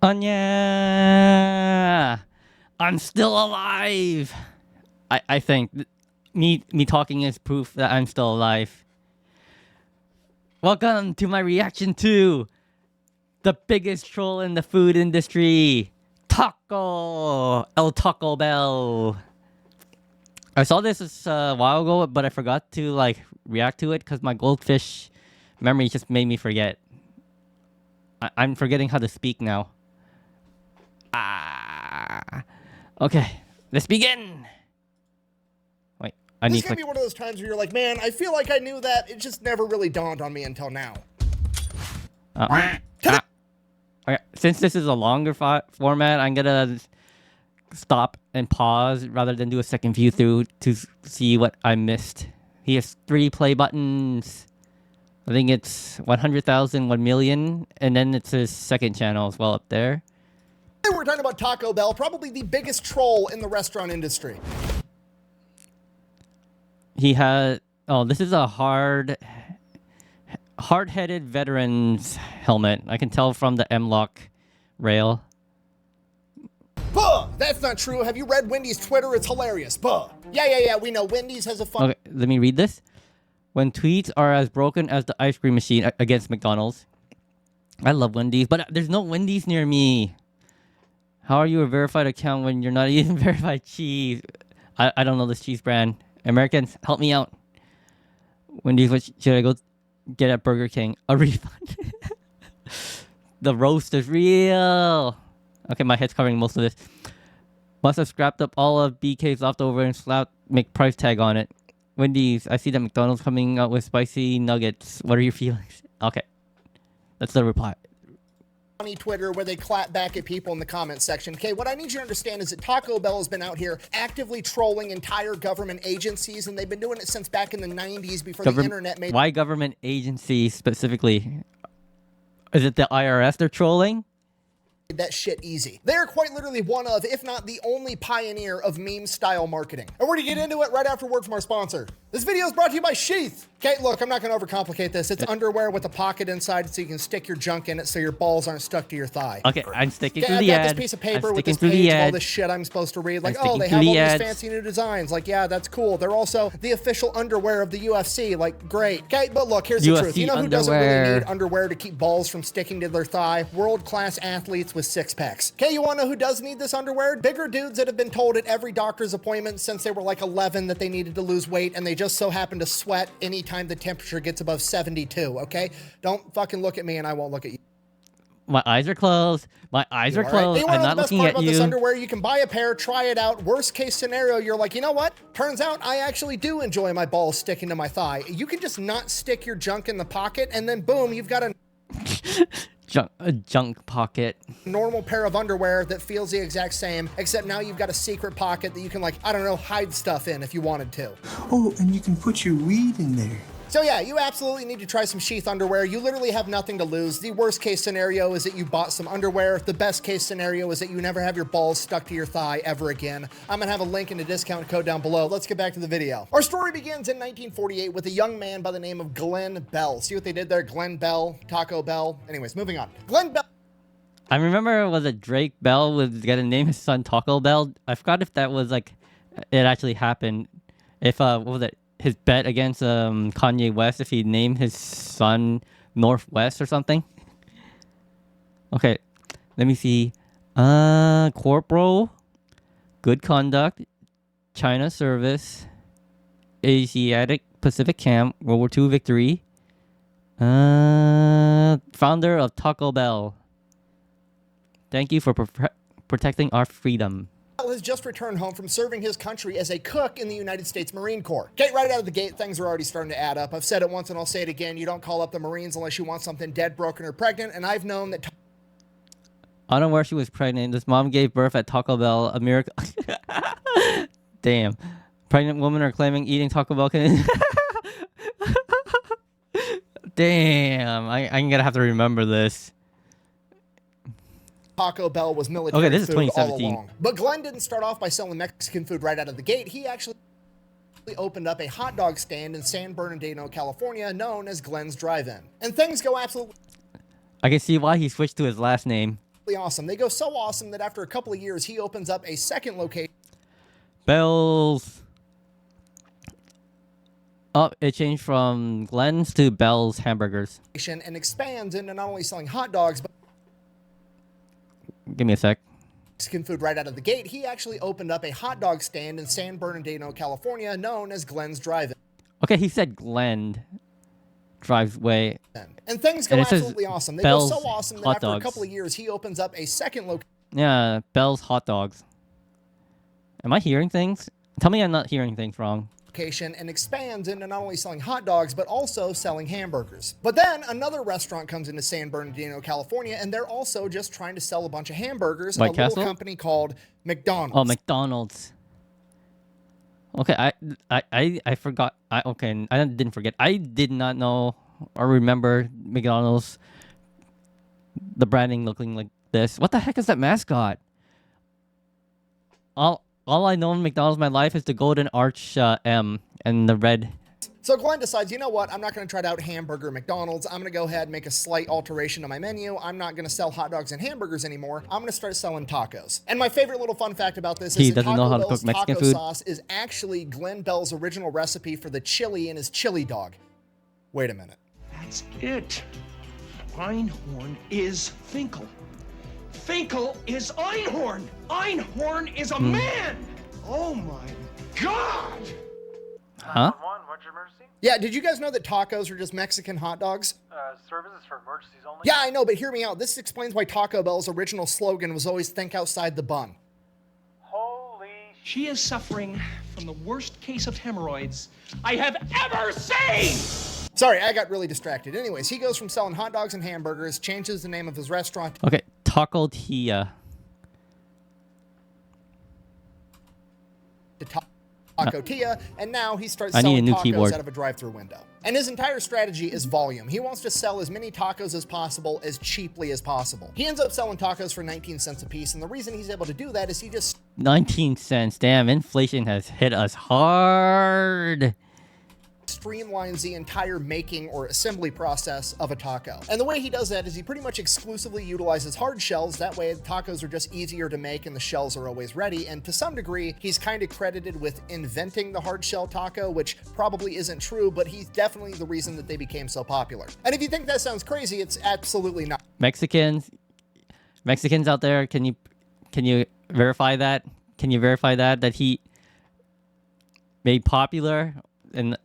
Anya! I'm still alive! I think me talking is proof that I'm still alive. Welcome to my reaction to the biggest troll in the food industry, Taco Bell. I saw this a while ago, but I forgot to like react to it because my goldfish memory just made me forget. I'm forgetting how to speak now. Okay, let's begin. Wait, This is gonna be one of those times where you're like, man, I feel like I knew that. It just never really dawned on me until now. Okay, since this is a longer format, I'm gonna stop and pause rather than do a second view through to see what I missed. He has 3 play buttons. I think it's 100,000, 1 million, and then it's his second channel as well up there. Today we're talking about Taco Bell, probably the biggest troll in the restaurant industry. He has... Oh, this is a hard-headed veteran's helmet. I can tell from the M-Lock rail. Buh! That's not true. Have you read Wendy's Twitter? It's hilarious. Buh! Yeah, we know. Wendy's has a fun... Okay, let me read this. When tweets are as broken as the ice cream machine against McDonald's. I love Wendy's, but there's no Wendy's near me. How are you a verified account when you're not even verified cheese? I don't know this cheese brand. Americans, help me out. Wendy's, what should I go get at Burger King? A refund. The roast is real. Okay, my head's covering most of this. Must have scrapped up all of BK's leftover and slapped price tag on it. Wendy's, I see that McDonald's coming out with spicy nuggets. What are your feelings? Okay, that's the reply. Funny Twitter where they clap back at people in the comments section. Okay, what I need you to understand is that Taco Bell has been out here actively trolling entire government agencies, and they've been doing it since back in the 90s before the internet made... Why government agencies specifically? Is it the IRS they're trolling? That shit easy. They're quite literally one of, if not the only pioneer of meme-style marketing. And we're gonna get into it right after word from our sponsor. This video is brought to you by Sheath. Okay, look, I'm not gonna overcomplicate this. It's underwear with a pocket inside so you can stick your junk in it so your balls aren't stuck to your thigh. Okay, I'm sticking to the I've got ad. this piece of paper with this page of all this shit I'm supposed to read. Like, oh, they have all these fancy new designs. Like, yeah, that's cool. They're also the official underwear of the UFC. Like, great. Okay, but look, here's the truth. You know who doesn't really need underwear to keep balls from sticking to their thigh? World-class athletes with six-packs. Okay, you wanna know who does need this underwear? Bigger dudes that have been told at every doctor's appointment since they were like 11 that they needed to lose weight, and they just so happen to sweat anytime the temperature gets above 72, okay? Don't fucking look at me and I won't look at you. My eyes are closed. My eyes are closed. Hey, I'm not looking at you. This underwear, you can buy a pair, try it out. Worst case scenario, you're like, you know what? Turns out I actually do enjoy my balls sticking to my thigh. You can just not stick your junk in the pocket, and then boom, you've got a junk pocket. Normal pair of underwear that feels the exact same, except now you've got a secret pocket that you can, like, I don't know, hide stuff in if you wanted to. Oh, and you can put your weed in there. So yeah, you absolutely need to try some Sheath underwear. You literally have nothing to lose. The worst case scenario is that you bought some underwear. The best case scenario is that you never have your balls stuck to your thigh ever again. I'm gonna have a link and a discount code down below. Let's get back to the video. Our story begins in 1948 with a young man by the name of Glenn Bell. See what they did there? Glenn Bell, Taco Bell. Anyways, moving on. Glenn Bell. I remember, was it Drake Bell was gonna name his son Taco Bell? I forgot if that was like, it actually happened. If, what was it? His bet against Kanye West, if he named his son Northwest or something. Okay, let me see. Corporal, good conduct, China service, Asiatic Pacific Camp, World War II victory. Founder of Taco Bell. Thank you for protecting our freedom. Has just returned home from serving his country as a cook in the United States Marine Corps. Okay, right out of the gate, things are already starting to add up. I've said it once and I'll say it again. You don't call up the Marines unless you want something dead, broken, or pregnant, and I've known that... I don't know where she was pregnant. This mom gave birth at Taco Bell, a miracle. Damn. Pregnant women are claiming eating Taco Bell can... Damn, I'm gonna have to remember this. Taco Bell was military this is food 2017. all along. But Glenn didn't start off by selling Mexican food right out of the gate. He actually opened up a hot dog stand in San Bernardino, California, known as Glenn's Drive-In. And things go absolutely... I can see why he switched to his last name. awesome. They go so awesome that after a couple of years, he opens up a second location. Bell's. Oh, it changed from Glenn's to Bell's Hamburgers. And expands into not only selling hot dogs, but give me a sec. Mexican food right out of the gate. He actually opened up a hot dog stand in San Bernardino, California, known as Glenn's Drive-In. Okay, he said Glen Driveway. And things go absolutely awesome. They Bell's go so awesome that after a couple of years, he opens up a second location. Yeah, Bell's Hot Dogs. Am I hearing things? Tell me I'm not hearing things wrong. And expands into not only selling hot dogs, but also selling hamburgers. But then another restaurant comes into San Bernardino, California, and they're also just trying to sell a bunch of hamburgers. White a Castle? little company called McDonald's. Oh, McDonald's. Okay, I forgot. I didn't forget. I did not know or remember McDonald's. The branding looking like this. What the heck is that mascot? All I know in McDonald's in my life is the golden arch M and the red. So Glenn decides, you know what? I'm not going to try to out hamburger McDonald's. I'm going to go ahead and make a slight alteration to my menu. I'm not going to sell hot dogs and hamburgers anymore. I'm going to start selling tacos. And my favorite little fun fact about this is that Taco Bell's taco sauce is actually Glenn Bell's original recipe for the chili in his chili dog. Wait a minute. That's it. Einhorn is Finkel. Finkel is Einhorn. Einhorn is a man. Oh my God. Huh? What's your emergency? Yeah, did you guys know that tacos are just Mexican hot dogs? Services for emergencies only? Yeah, I know, but hear me out. This explains why Taco Bell's original slogan was always think outside the bun. Holy She is suffering from the worst case of hemorrhoids I have ever seen! Sorry, I got really distracted. Anyways, he goes from selling hot dogs and hamburgers, changes the name of his restaurant. Okay, Taco Tia. To Taco Tia, and now he starts selling tacos out of a drive-thru window. And his entire strategy is volume. He wants to sell as many tacos as possible, as cheaply as possible. He ends up selling tacos for 19 cents a piece, and the reason he's able to do that is he just... 19 cents. Damn, inflation has hit us hard. Streamlines the entire making or assembly process of a taco. And the way he does that is he pretty much exclusively utilizes hard shells. That way the tacos are just easier to make and the shells are always ready. And to some degree, he's kind of credited with inventing the hard shell taco, which probably isn't true, but he's definitely the reason that they became so popular. And if you think that sounds crazy, it's absolutely not. Mexicans out there, can you verify that? Can you verify that he made popular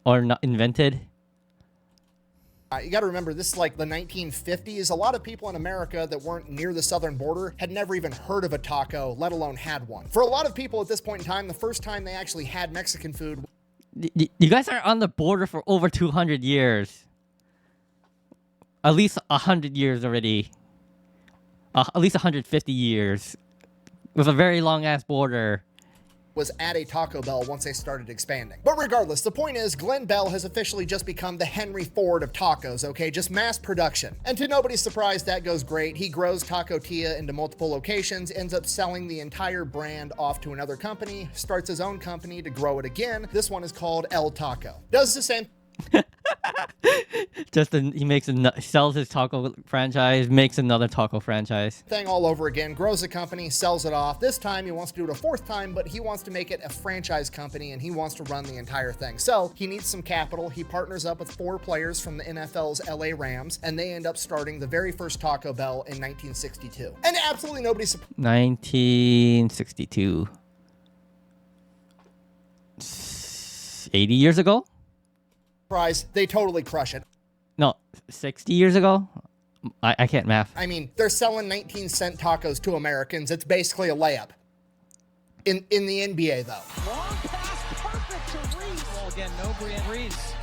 or not invented? You got to remember, this is like the 1950s. A lot of people in America that weren't near the southern border had never even heard of a taco, let alone had one. For a lot of people at this point in time, the first time they actually had Mexican food. You guys are on the border for over 200 years. At least 100 years already. At least 150 years. With a very long-ass border. Was at a Taco Bell once they started expanding. But regardless, the point is Glenn Bell has officially just become the Henry Ford of tacos, okay? Just mass production. And to nobody's surprise, that goes great. He grows Taco Tia into multiple locations, ends up selling the entire brand off to another company, starts his own company to grow it again. This one is called El Taco. Does the same he sells his taco franchise, makes another taco franchise. Thing all over again, grows a company, sells it off. This time he wants to do it a fourth time, but he wants to make it a franchise company and he wants to run the entire thing. So he needs some capital. He partners up with 4 players from the NFL's LA Rams, and they end up starting the very first Taco Bell in 1962. And absolutely nobody's surprised. 1962. 80 years ago? They totally crush it. No, 60 years ago? I can't math. I mean, they're selling 19-cent tacos to Americans. It's basically a layup. In the NBA, though. Long pass, perfect to Reese. Well, again, no Brian Reese.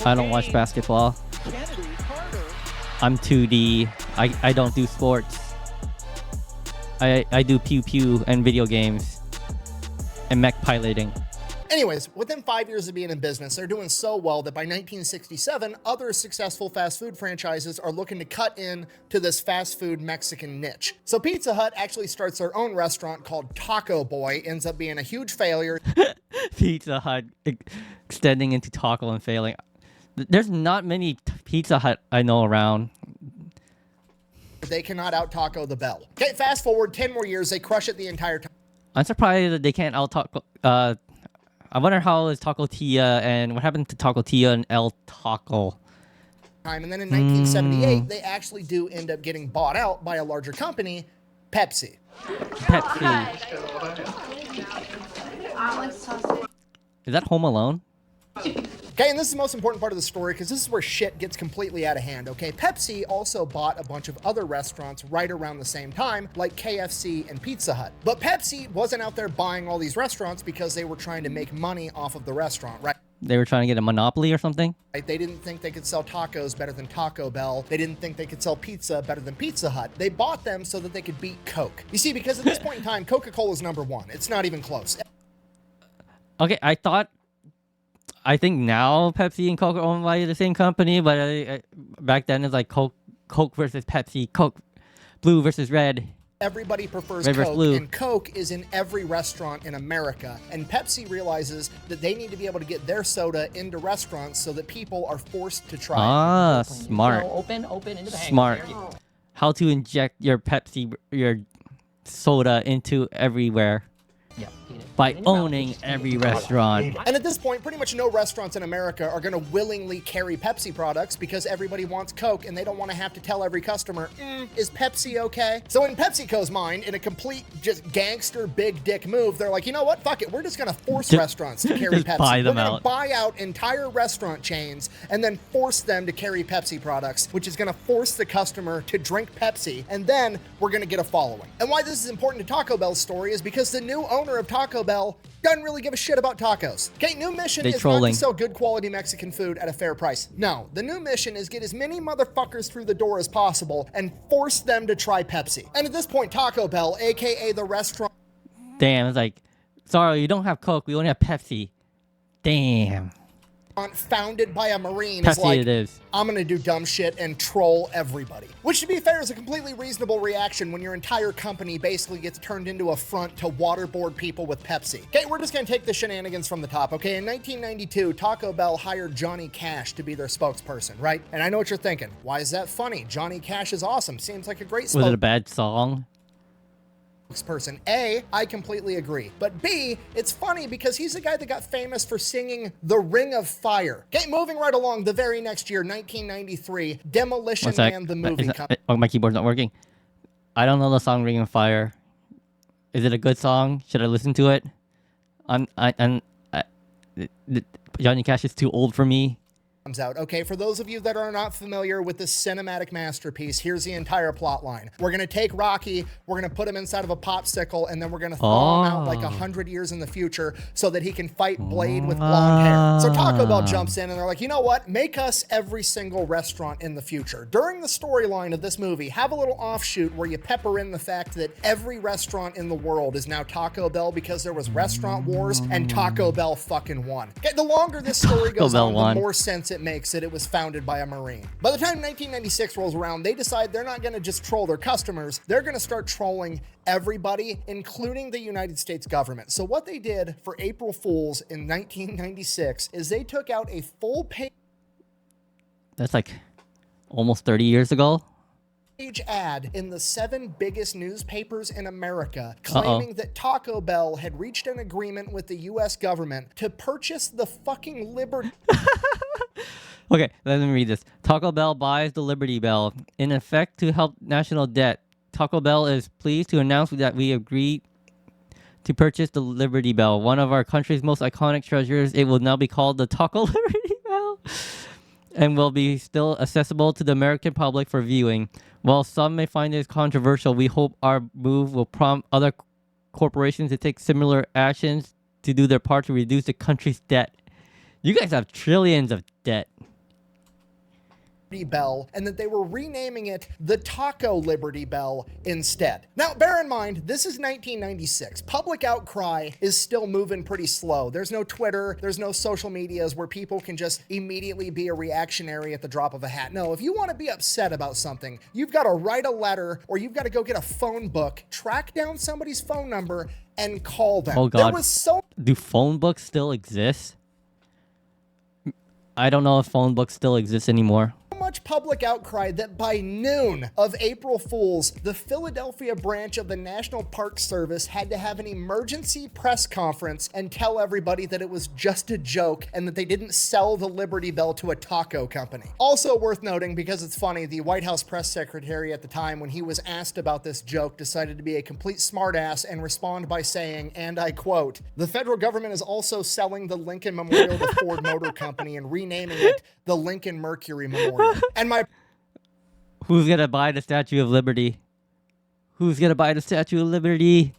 I don't watch basketball. Kennedy, Carter. I'm 2D. I don't do sports. I do pew-pew and video games. And mech piloting. Anyways, within 5 years of being in business, they're doing so well that by 1967, other successful fast food franchises are looking to cut in to this fast food Mexican niche. So Pizza Hut actually starts their own restaurant called Taco Boy, ends up being a huge failure. Pizza Hut extending into taco and failing. There's not many Pizza Hut I know around. they cannot out Taco the Bell. Okay, fast forward 10 more years, they crush it the entire time. I'm surprised that they can't out Taco. I wonder how is Taco Tia and what happened to Taco Tia and El Taco. And then in 1978, they actually do end up getting bought out by a larger company, Pepsi. Pepsi. Is that Home Alone? Okay, and this is the most important part of the story because this is where shit gets completely out of hand, okay? Pepsi also bought a bunch of other restaurants right around the same time, like KFC and Pizza Hut. But Pepsi wasn't out there buying all these restaurants because they were trying to make money off of the restaurant, right? They were trying to get a monopoly or something? Right? They didn't think they could sell tacos better than Taco Bell. They didn't think they could sell pizza better than Pizza Hut. They bought them so that they could beat Coke. You see, because at this point in time, Coca-Cola is number one. It's not even close. Okay, I think now Pepsi and Coke are owned by the same company, but back then it's like Coke versus Pepsi, Coke blue versus red. Everybody prefers Red versus Coke, blue. and Coke is in every restaurant in America. And Pepsi realizes that they need to be able to get their soda into restaurants so that people are forced to try it. Ah, smart. So open into the hangar Smart. here. How to inject your Pepsi, your soda into everywhere Yeah, get it. by Get it in your mouth. owning every restaurant. And at this point, pretty much no restaurants in America are going to willingly carry Pepsi products because everybody wants Coke and they don't want to have to tell every customer, is Pepsi okay? So in PepsiCo's mind, in a complete just gangster big dick move, they're like, you know what? Fuck it. We're just going to force restaurants to carry just Pepsi. buy them We're going out. to buy out entire restaurant chains and then force them to carry Pepsi products, which is going to force the customer to drink Pepsi. And then we're going to get a following. And why this is important to Taco Bell's story is because the new owner of Taco Bell doesn't really give a shit about tacos. Okay, new mission They is trolling. not to sell good quality Mexican food at a fair price. No, the new mission is get as many motherfuckers through the door as possible and force them to try Pepsi. And at this point, Taco Bell, aka the restaurant Damn, it's like, sorry, you don't have Coke, we only have Pepsi. Damn. founded by a Marine is Pepsi like, it is. I'm gonna do dumb shit and troll everybody. Which, to be fair, is a completely reasonable reaction when your entire company basically gets turned into a front to waterboard people with Pepsi. Okay, we're just gonna take the shenanigans from the top, okay? In 1992, Taco Bell hired Johnny Cash to be their spokesperson, right? And I know what you're thinking. Why is that funny? Johnny Cash is awesome. Seems like a great Was it a bad song? spokesperson. A, I completely agree. But B, it's funny because he's the guy that got famous for singing The Ring of Fire. Okay, moving right along, the very next year, 1993, Demolition One sec. Man, the movie. Oh, my keyboard's not working. I don't know the song Ring of Fire. Is it a good song? Should I listen to it? Johnny Cash is too old for me. Comes out. Okay, for those of you that are not familiar with this cinematic masterpiece, here's the entire plot line. We're going to take Rocky, we're going to put him inside of a popsicle, and then we're going to thaw him out like 100 years in the future so that he can fight Blade with blonde hair. So Taco Bell jumps in and they're like, you know what? Make us every single restaurant in the future. During the storyline of this movie, have a little offshoot where you pepper in the fact that every restaurant in the world is now Taco Bell because there was restaurant wars and Taco Bell fucking won. Okay, the longer this story goes on, the more sense it makes that it was founded by a Marine. By the time 1996 rolls around, they decide they're not going to just troll their customers, they're going to start trolling everybody, including the United States government. So what they did for April Fools in 1996 is they took out a full page That's like almost 30 years ago. ad in the 7 biggest newspapers in America claiming that Taco Bell had reached an agreement with the US government to purchase the fucking Liberty. Okay, let me read this. Taco Bell buys the Liberty Bell. In effect, to help national debt, Taco Bell is pleased to announce that we agreed to purchase the Liberty Bell, one of our country's most iconic treasures. It will now be called the Taco Liberty Bell and will be still accessible to the American public for viewing. While some may find this controversial, we hope our move will prompt other corporations to take similar actions to do their part to reduce the country's debt. You guys have trillions of debt. Bell, and that they were renaming it the Taco Liberty Bell instead. Now, bear in mind, this is 1996. Public outcry is still moving pretty slow. There's no Twitter, there's no social medias where people can just immediately be a reactionary at the drop of a hat. No, if you want to be upset about something, you've got to write a letter or you've got to go get a phone book, track down somebody's phone number, and call them. Oh, God. There was so Do phone books still exist? I don't know if phone books still exist anymore. much public outcry that by noon of April Fool's, the Philadelphia branch of the National Park Service had to have an emergency press conference and tell everybody that it was just a joke and that they didn't sell the Liberty Bell to a taco company. Also worth noting, because it's funny, the White House press secretary at the time, when he was asked about this joke, decided to be a complete smartass and respond by saying, and I quote, "The federal government is also selling the Lincoln Memorial to Ford Motor Company and renaming it the Lincoln Mercury Memorial." And my... Who's gonna buy the Statue of Liberty? Who's gonna buy the Statue of Liberty?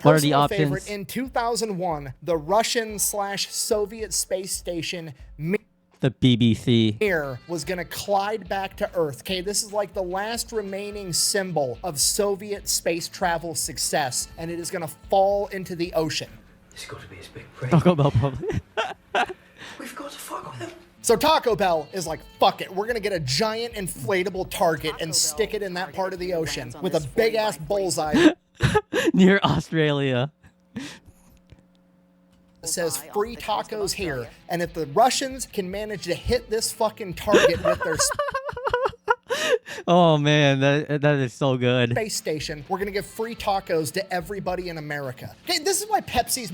What are the options? Favorite, in 2001, the Russian/Soviet space station the BBC Mir was gonna collide back to Earth. Okay, this is like the last remaining symbol of Soviet space travel success, and it is gonna fall into the ocean. It's got to be his big brain. Taco Bell probably. We've got to fuck with him. So Taco Bell is like, fuck it, we're gonna get a giant inflatable target and stick it in that part of the ocean with a big ass bullseye near Australia. It says free tacos here, and if the Russians can manage to hit this fucking target with their oh man, that is so good. Space station, we're gonna give free tacos to everybody in America. Okay, this is why Pepsi's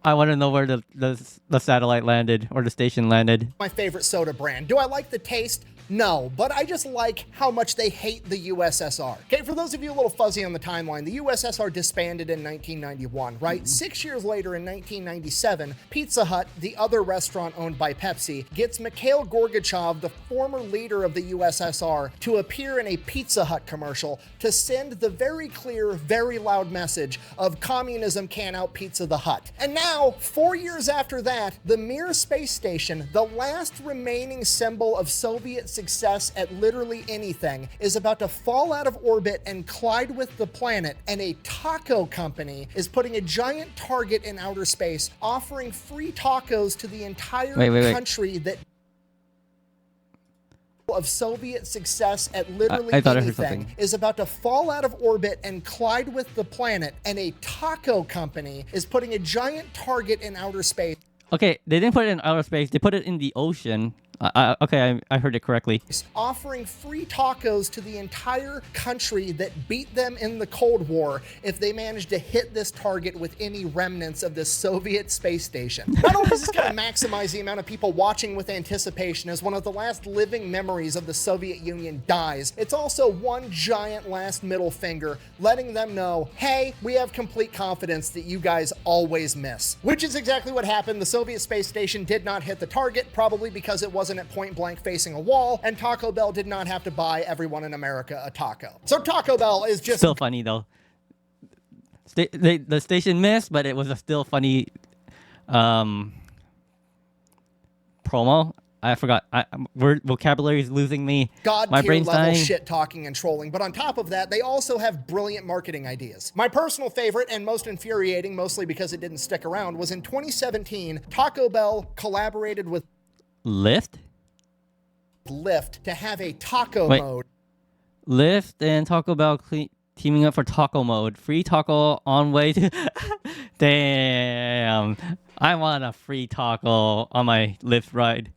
I want to know where the satellite landed or the station landed. my favorite soda brand. Do I like the taste? No, but I just like how much they hate the USSR. Okay, for those of you a little fuzzy on the timeline, the USSR disbanded in 1991, right? 6 years later in 1997, Pizza Hut, the other restaurant owned by Pepsi, gets Mikhail Gorbachev, the former leader of the USSR, to appear in a Pizza Hut commercial to send the very clear, very loud message of communism can't out Pizza the Hut. And now, 4 years after that, the Mir space station, the last remaining symbol of Soviet success at literally anything, is about to fall out of orbit and collide with the planet, and a taco company is putting a giant target in outer space, offering free tacos to the entire country that of Soviet success at literally anything is about to fall out of orbit and collide with the planet, and a taco company is putting a giant target in outer space. Okay, they didn't put it in outer space. They put it in the ocean. Okay, I heard it correctly. Offering free tacos to the entire country that beat them in the Cold War if they manage to hit this target with any remnants of the Soviet space station. Not only does this kind of maximize the amount of people watching with anticipation as one of the last living memories of the Soviet Union dies, it's also one giant last middle finger letting them know, hey, we have complete confidence that you guys always miss. Which is exactly what happened. The Soviet space station did not hit the target, probably because it wasn't at point blank facing a wall, and Taco Bell did not have to buy everyone in America a taco. So Taco Bell is just still funny though. The station missed, but it was a still funny promo. I forgot. Vocabulary is losing me. My brain's level dying. Shit talking and trolling. But on top of that, they also have brilliant marketing ideas. My personal favorite and most infuriating, mostly because it didn't stick around, was in 2017, Taco Bell collaborated with Lyft to have a taco mode. Lyft and Taco Bell teaming up for taco mode. Free taco on way to... Damn. I want a free taco on my Lyft ride.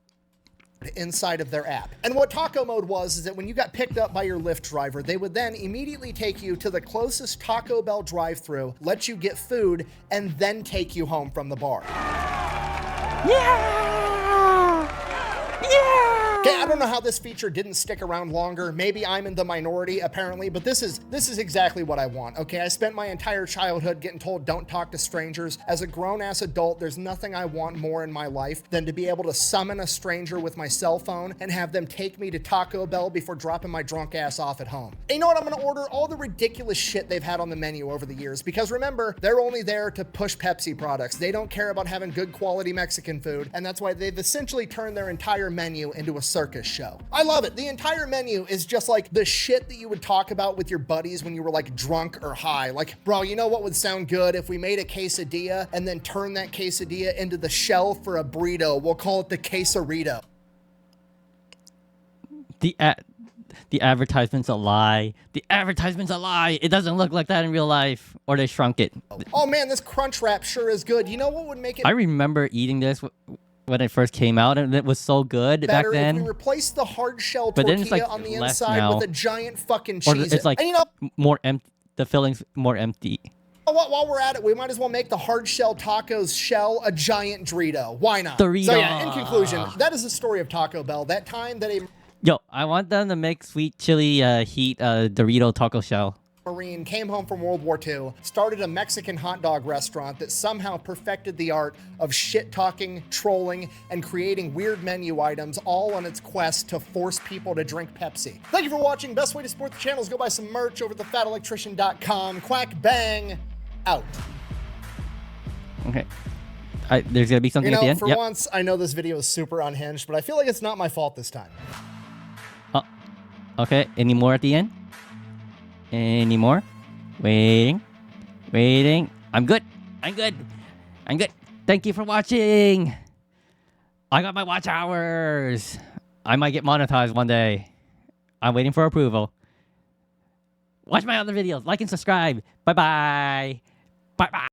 Inside of their app. And what taco mode was is that when you got picked up by your Lyft driver, they would then immediately take you to the closest Taco Bell drive-thru, let you get food, and then take you home from the bar. Yeah! Okay, I don't know how this feature didn't stick around longer. Maybe I'm in the minority, apparently, but this is exactly what I want, okay? I spent my entire childhood getting told don't talk to strangers. As a grown-ass adult, there's nothing I want more in my life than to be able to summon a stranger with my cell phone and have them take me to Taco Bell before dropping my drunk ass off at home. And you know what? I'm gonna order all the ridiculous shit they've had on the menu over the years, because remember, they're only there to push Pepsi products. They don't care about having good quality Mexican food, and that's why they've essentially turned their entire menu into a circus show. I love it. The entire menu is just like the shit that you would talk about with your buddies when you were like drunk or high. Like, bro, you know what would sound good if we made a quesadilla and then turned that quesadilla into the shell for a burrito? We'll call it the quesarito. The advertisement's a lie. The advertisement's a lie. It doesn't look like that in real life, or they shrunk it. Oh man, this crunch wrap sure is good. You know what would make it? I remember eating this when it first came out, and it was so good back then. If we replace the hard shell But then it's, tortilla like, on the less inside now. with a giant fucking Or cheese. it's like and you know, more empty. The filling's more empty. while we're at it, we might as well make the hard shell tacos shell a giant Dorito. Why not? Dorito. So yeah, in conclusion, that is the story of Taco Bell. That time that a Yo, I want them to make sweet chili heat Dorito taco shell. Marine came home from World War II, started a Mexican hot dog restaurant that somehow perfected the art of shit-talking, trolling, and creating weird menu items, all on its quest to force people to drink Pepsi. Thank you for watching. Best way to support the channel is go buy some merch over at thefatelectrician.com. Quack bang, out. Okay. There's gonna be something at the end. For once, I know this video is super unhinged, but I feel like it's not my fault this time. Okay. Any more at the end? Any more? Waiting. I'm good. Thank you for watching. I got my watch hours. I might get monetized one day. I'm waiting for approval. Watch my other videos. Like and subscribe. Bye-bye. Bye-bye.